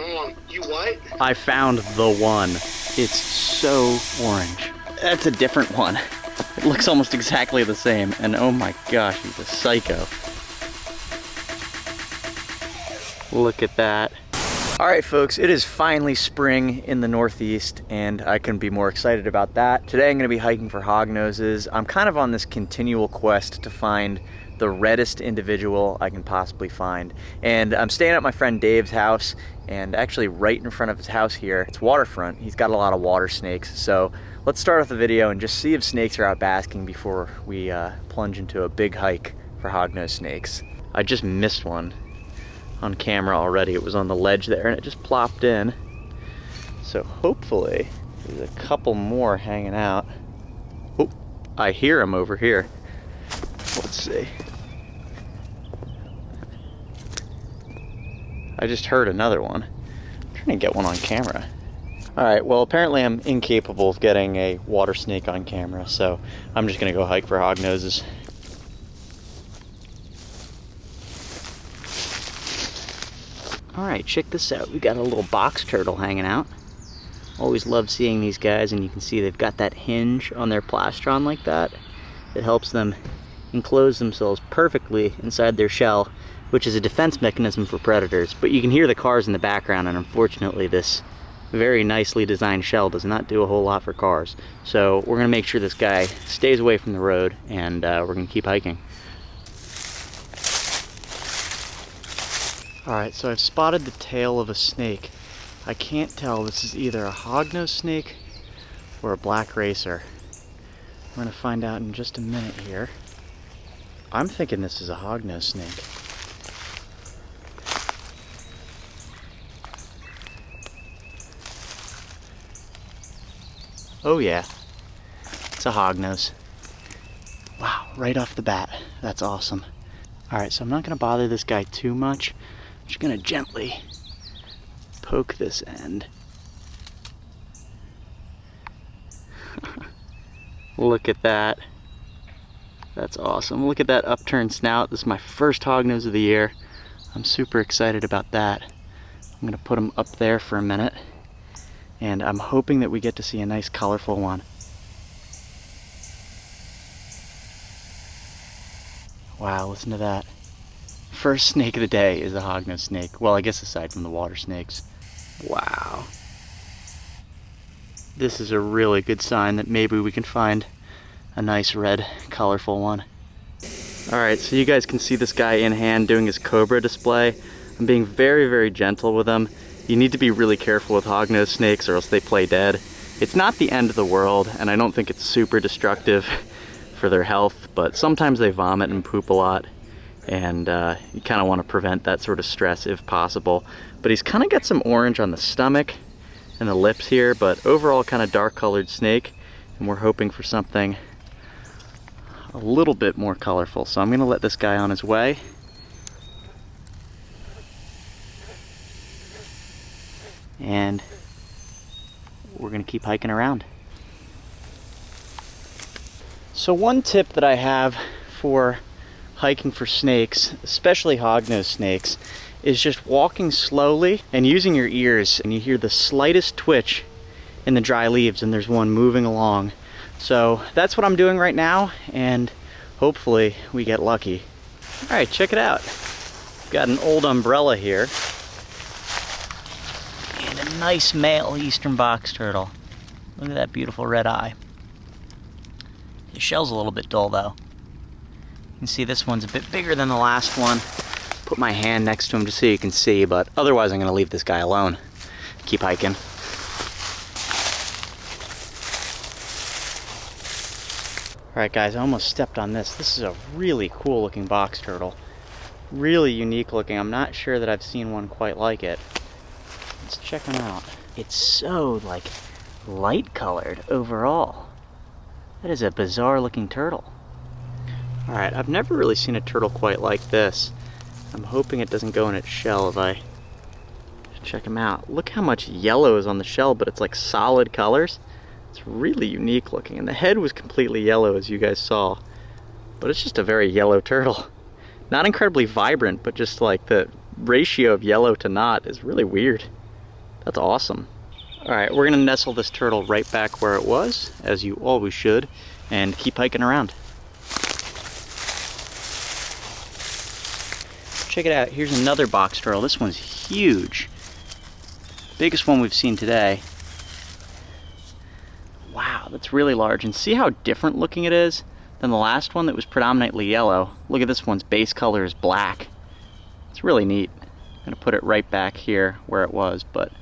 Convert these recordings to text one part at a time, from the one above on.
hold on. You what? I found the one. It's so orange. That's a different one. It looks almost exactly the same, and oh my gosh, he's a psycho. Look at that. All right, folks, it is finally spring in the Northeast, and I couldn't be more excited about that. Today I'm gonna be hiking for hognoses. I'm kind of on this continual quest to find the reddest individual I can possibly find. And I'm staying at my friend Dave's house, and actually right in front of his house here, it's waterfront. He's got a lot of water snakes. So let's start off the video and just see if snakes are out basking before we plunge into a big hike for hognose snakes. I just missed one on camera already. It was on the ledge there and it just plopped in. So hopefully there's a couple more hanging out. Oh, I hear him over here. Let's see. I just heard another one. I'm trying to get one on camera. All right, well, apparently I'm incapable of getting a water snake on camera, so I'm just gonna go hike for hognoses. All right, check this out. We got a little box turtle hanging out. Always love seeing these guys, and you can see they've got that hinge on their plastron like that. It helps them enclose themselves perfectly inside their shell, which is a defense mechanism for predators. But you can hear the cars in the background, and unfortunately this very nicely designed shell does not do a whole lot for cars. So we're gonna make sure this guy stays away from the road, and we're gonna keep hiking. All right, so I've spotted the tail of a snake. I can't tell, this is either a hognose snake or a black racer. We're gonna find out in just a minute here. I'm thinking this is a hognose snake. Oh yeah, it's a hognose. Wow, right off the bat, that's awesome. All right, so I'm not gonna bother this guy too much. I'm just gonna gently poke this end. Look at that. That's awesome. Look at that upturned snout. This is my first hognose of the year. I'm super excited about that. I'm gonna put him up there for a minute, and I'm hoping that we get to see a nice colorful one. Wow, listen to that. First snake of the day is a hognose snake. Well, I guess aside from the water snakes. Wow. This is a really good sign that maybe we can find a nice red, colorful one. All right, so you guys can see this guy in hand doing his cobra display. I'm being very, very gentle with him. You need to be really careful with hognose snakes or else they play dead. It's not the end of the world, and I don't think it's super destructive for their health, but sometimes they vomit and poop a lot, and you kind of want to prevent that sort of stress if possible. But he's kind of got some orange on the stomach and the lips here, but overall kind of dark colored snake, and we're hoping for something a little bit more colorful. So I'm gonna let this guy on his way. And we're gonna keep hiking around. So one tip that I have for hiking for snakes, especially hognose snakes, is just walking slowly and using your ears, and you hear the slightest twitch in the dry leaves and there's one moving along. So that's what I'm doing right now, and hopefully we get lucky. All right, check it out. We've got an old umbrella here and a nice male eastern box turtle. Look at that beautiful red eye. His shell's a little bit dull though. You can see this one's a bit bigger than the last one. Put my hand next to him just so you can see, but otherwise I'm gonna leave this guy alone. Keep hiking. All right guys, I almost stepped on this. This is a really cool looking box turtle. Really unique looking. I'm not sure that I've seen one quite like it. Let's check him out. It's so like light colored overall. That is a bizarre looking turtle. All right, I've never really seen a turtle quite like this. I'm hoping it doesn't go in its shell if I check him out. Look how much yellow is on the shell, but it's like solid colors. It's really unique looking, and the head was completely yellow as you guys saw, but it's just a very yellow turtle. Not incredibly vibrant, but just like the ratio of yellow to not is really weird. That's awesome. All right, we're gonna nestle this turtle right back where it was, as you always should, and keep hiking around. Check it out, here's another box turtle. This one's huge. Biggest one we've seen today. Wow, that's really large. And see how different looking it is than the last one that was predominantly yellow. Look at this one's base color is black. It's really neat. I'm gonna put it right back here where it was, but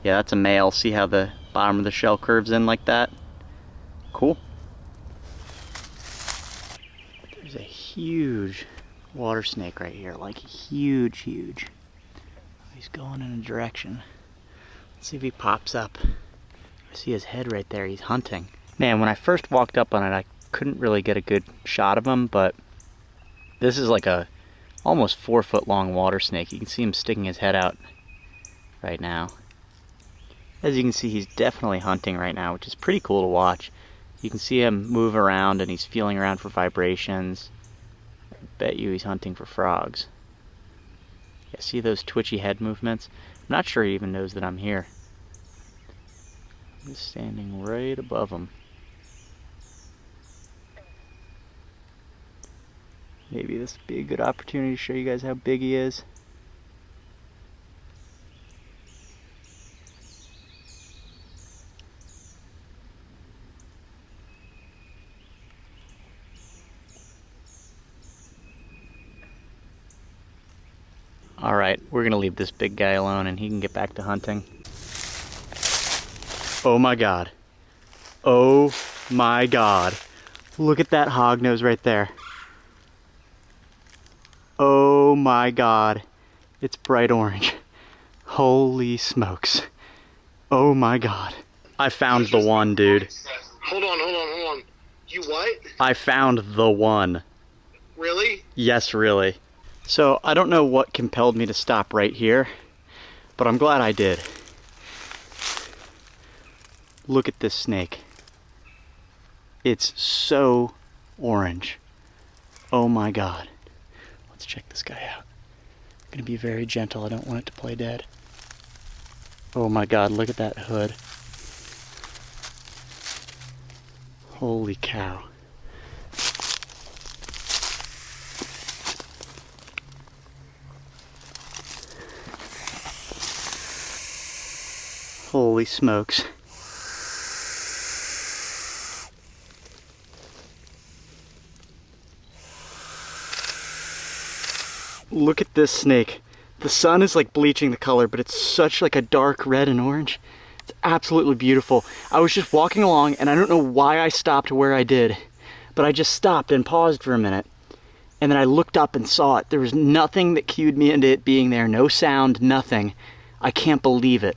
yeah, that's a male. See how the bottom of the shell curves in like that? Cool. There's a huge water snake right here, like huge. He's going in a direction. Let's see if he pops up. I see his head right there, he's hunting. Man, when I first walked up on it, I couldn't really get a good shot of him, but this is like a almost 4 foot long water snake. You can see him sticking his head out right now. As you can see, he's definitely hunting right now, which is pretty cool to watch. You can see him move around and he's feeling around for vibrations. I bet you he's hunting for frogs. Yeah, see those twitchy head movements? I'm not sure he even knows that I'm here. I'm just standing right above him. Maybe this would be a good opportunity to show you guys how big he is. All right, we're gonna leave this big guy alone and he can get back to hunting. Oh my God. Oh my God. Look at that hognose right there. Oh my God. It's bright orange. Holy smokes. Oh my God. I found the one, dude. Hold on. You what? I found the one. Really? Yes, really. So I don't know what compelled me to stop right here, but I'm glad I did. Look at this snake. It's so orange. Oh my God. Let's check this guy out. I'm gonna be very gentle. I don't want it to play dead. Oh my God, look at that hood. Holy cow. Holy smokes. Look at this snake. The sun is like bleaching the color, but it's such like a dark red and orange. It's absolutely beautiful. I was just walking along and I don't know why I stopped where I did, but I just stopped and paused for a minute. And then I looked up and saw it. There was nothing that cued me into it being there. No sound, nothing. I can't believe it.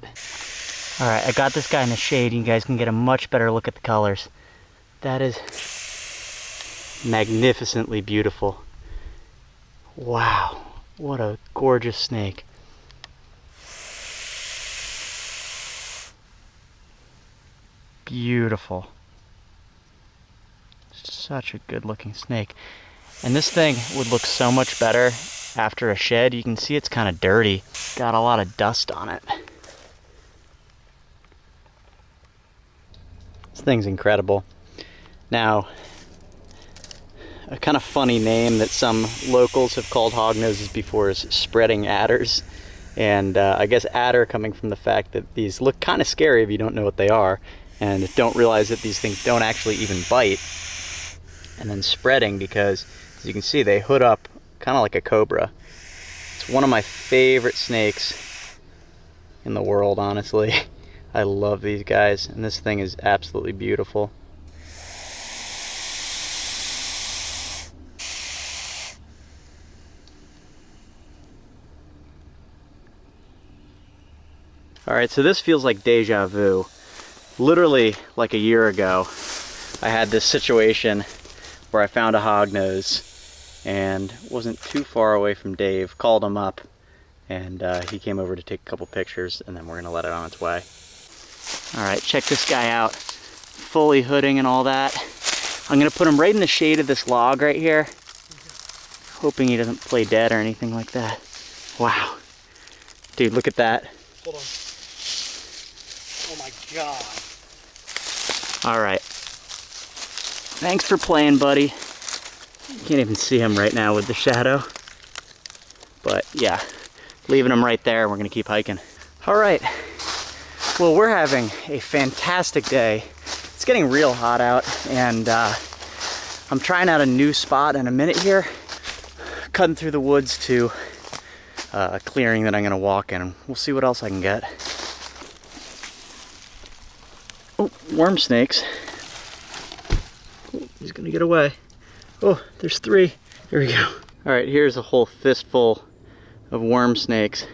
All right, I got this guy in the shade. You guys can get a much better look at the colors. That is magnificently beautiful. Wow, what a gorgeous snake. Beautiful. Such a good looking snake. And this thing would look so much better after a shed. You can see it's kind of dirty. Got a lot of dust on it. This thing's incredible. Now, a kind of funny name that some locals have called hognoses before is spreading adders. And I guess adder coming from the fact that these look kind of scary if you don't know what they are and don't realize that these things don't actually even bite. And then spreading because, as you can see, they hood up kind of like a cobra. It's one of my favorite snakes in the world, honestly. I love these guys, and this thing is absolutely beautiful. Alright, so this feels like deja vu. Literally, like a year ago, I had this situation where I found a hognose and wasn't too far away from Dave, called him up, and he came over to take a couple pictures, and then we're going to let it on its way. Alright, check this guy out. Fully hooding and all that. I'm going to put him right in the shade of this log right here, hoping he doesn't play dead or anything like that. Wow. Dude, look at that. Hold on. God. All right. Thanks for playing, buddy. Can't even see him right now with the shadow. But yeah, leaving him right there. We're gonna keep hiking. All right. Well, we're having a fantastic day. It's getting real hot out, and I'm trying out a new spot in a minute here. Cutting through the woods to a clearing that I'm gonna walk in. We'll see what else I can get. Oh, worm snakes. Oh, he's gonna get away. Oh, there's 3. There we go. All right, here's a whole fistful of worm snakes.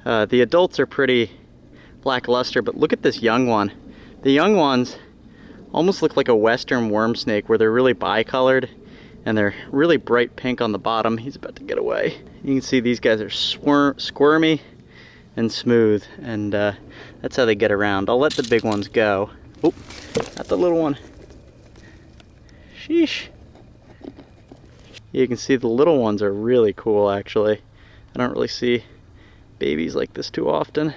The adults are pretty lackluster, but look at this young one. The young ones almost look like a western worm snake, where they're really bicolored and they're really bright pink on the bottom. He's about to get away. You can see these guys are squirmy and smooth, and that's how they get around. I'll let the big ones go. Oh, not the little one. Sheesh. You can see the little ones are really cool, actually. I don't really see babies like this too often.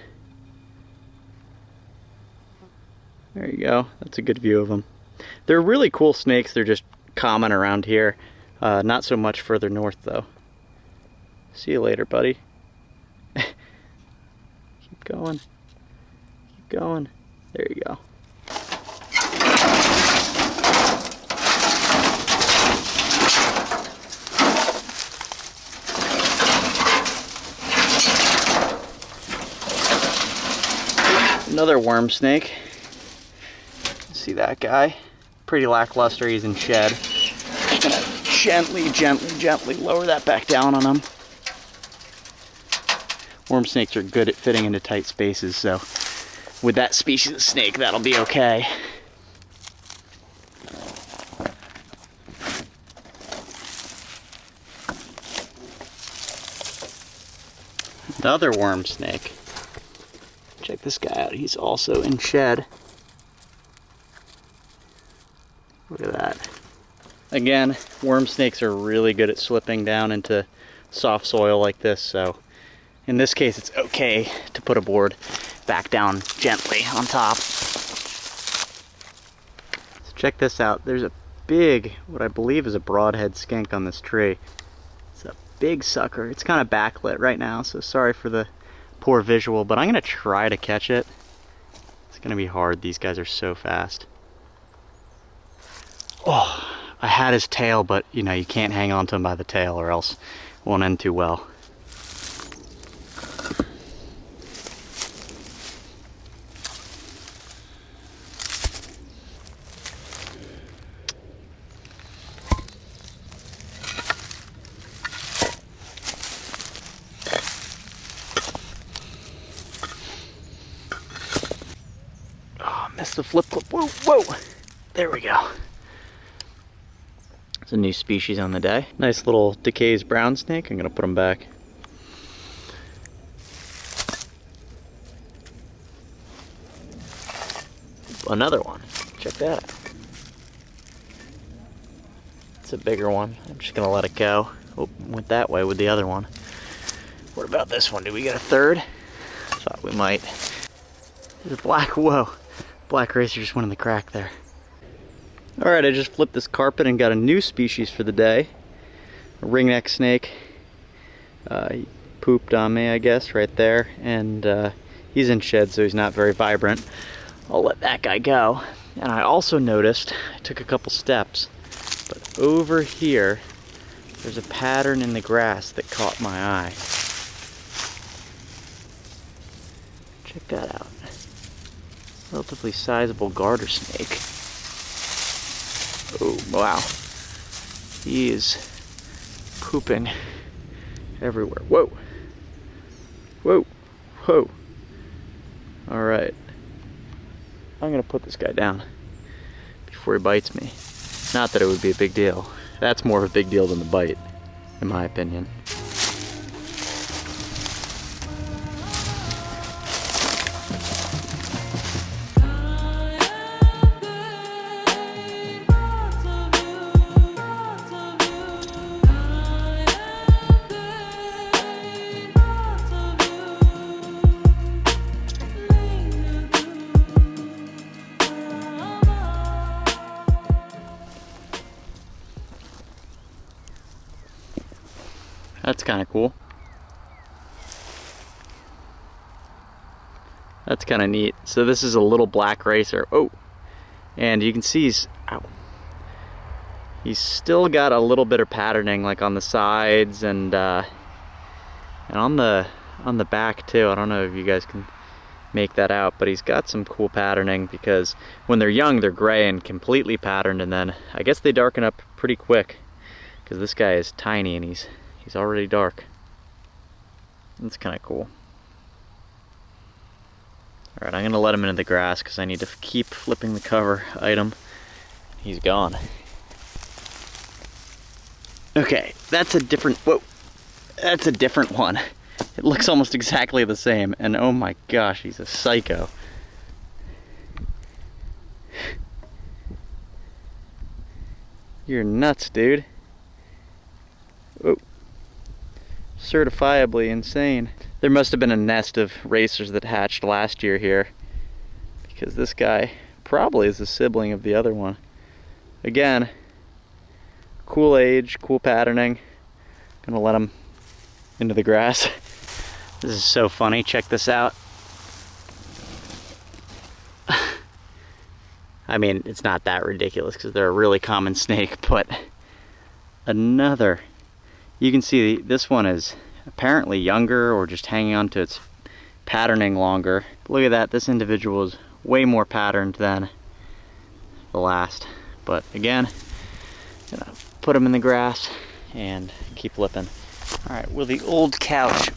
There you go. That's a good view of them. They're really cool snakes. They're just common around here. Not so much further north, though. See you later, buddy. Keep going. Keep going. There you go. Another worm snake. See that guy? Pretty lackluster, he's in shed. Just gonna gently lower that back down on him. Worm snakes are good at fitting into tight spaces, so with that species of snake, that'll be okay. Another worm snake. Check this guy out, he's also in shed. Look at that. Again, worm snakes are really good at slipping down into soft soil like this, so in this case it's okay to put a board back down gently on top. So check this out, there's a big, what I believe is a broadhead skink on this tree. It's a big sucker. It's kind of backlit right now, so sorry for the poor visual, but I'm gonna try to catch it. It's gonna be hard, these guys are so fast. Oh, I had his tail, but you know, you can't hang on to him by the tail or else it won't end too well. Oh, missed the flip clip. Whoa, whoa. There we go. It's a new species on the day. Nice little Decay's brown snake. I'm gonna put him back. Another one. Check that out. It's a bigger one. I'm just gonna let it go. Oh, went that way with the other one. What about this one? Do we get a third? Thought we might. There's a black, whoa. Black racer just went in the crack there. Alright, I just flipped this carpet and got a new species for the day. A ringneck snake. He pooped on me, I guess, right there. And he's in shed, so he's not very vibrant. I'll let that guy go. And I also noticed, I took a couple steps, but over here, there's a pattern in the grass that caught my eye. Check that out. Relatively sizable garter snake. Oh, wow. He is pooping everywhere. Whoa. Whoa. Whoa. Alright. I'm gonna put this guy down before he bites me. Not that it would be a big deal. That's more of a big deal than the bite, in my opinion. That's kind of cool. That's kind of neat. So this is a little black racer. Oh, and you can see he's still got a little bit of patterning, like on the sides and on the back too. I don't know if you guys can make that out, but he's got some cool patterning, because when they're young they're gray and completely patterned, and then I guess they darken up pretty quick, because this guy is tiny and he's already dark. That's kind of cool. Alright, I'm gonna let him into the grass because I need to keep flipping the cover item. He's gone. Okay, that's a different, whoa, that's a different one. It looks almost exactly the same, and oh my gosh, he's a psycho. You're nuts, dude. Oh, certifiably insane. There must have been a nest of racers that hatched last year here, because this guy probably is a sibling of the other one. Again, cool age, cool patterning. Gonna let him into the grass. This is so funny, check this out. I mean, it's not that ridiculous because they're a really common snake, but another. You can see this one is apparently younger or just hanging on to its patterning longer. Look at that, this individual is way more patterned than the last. But again, gonna put him in the grass and keep flipping. All right, will the old couch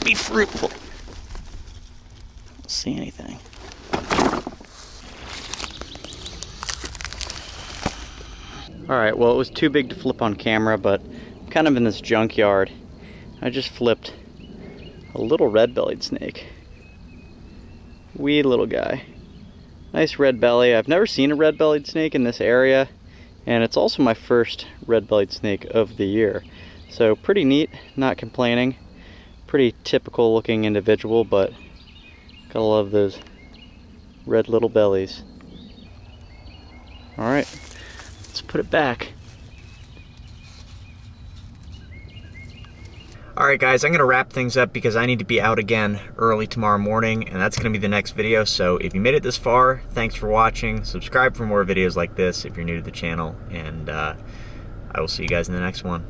be fruitful? Don't see anything. All right, well, it was too big to flip on camera, but I'm kind of in this junkyard. I just flipped a little red-bellied snake. Wee little guy. Nice red belly. I've never seen a red-bellied snake in this area, and it's also my first red-bellied snake of the year. So pretty neat, not complaining. Pretty typical looking individual, but gotta love those red little bellies. All right, let's put it back. Alright guys, I'm going to wrap things up because I need to be out again early tomorrow morning, and that's going to be the next video. So if you made it this far, thanks for watching. Subscribe for more videos like this if you're new to the channel, and I will see you guys in the next one.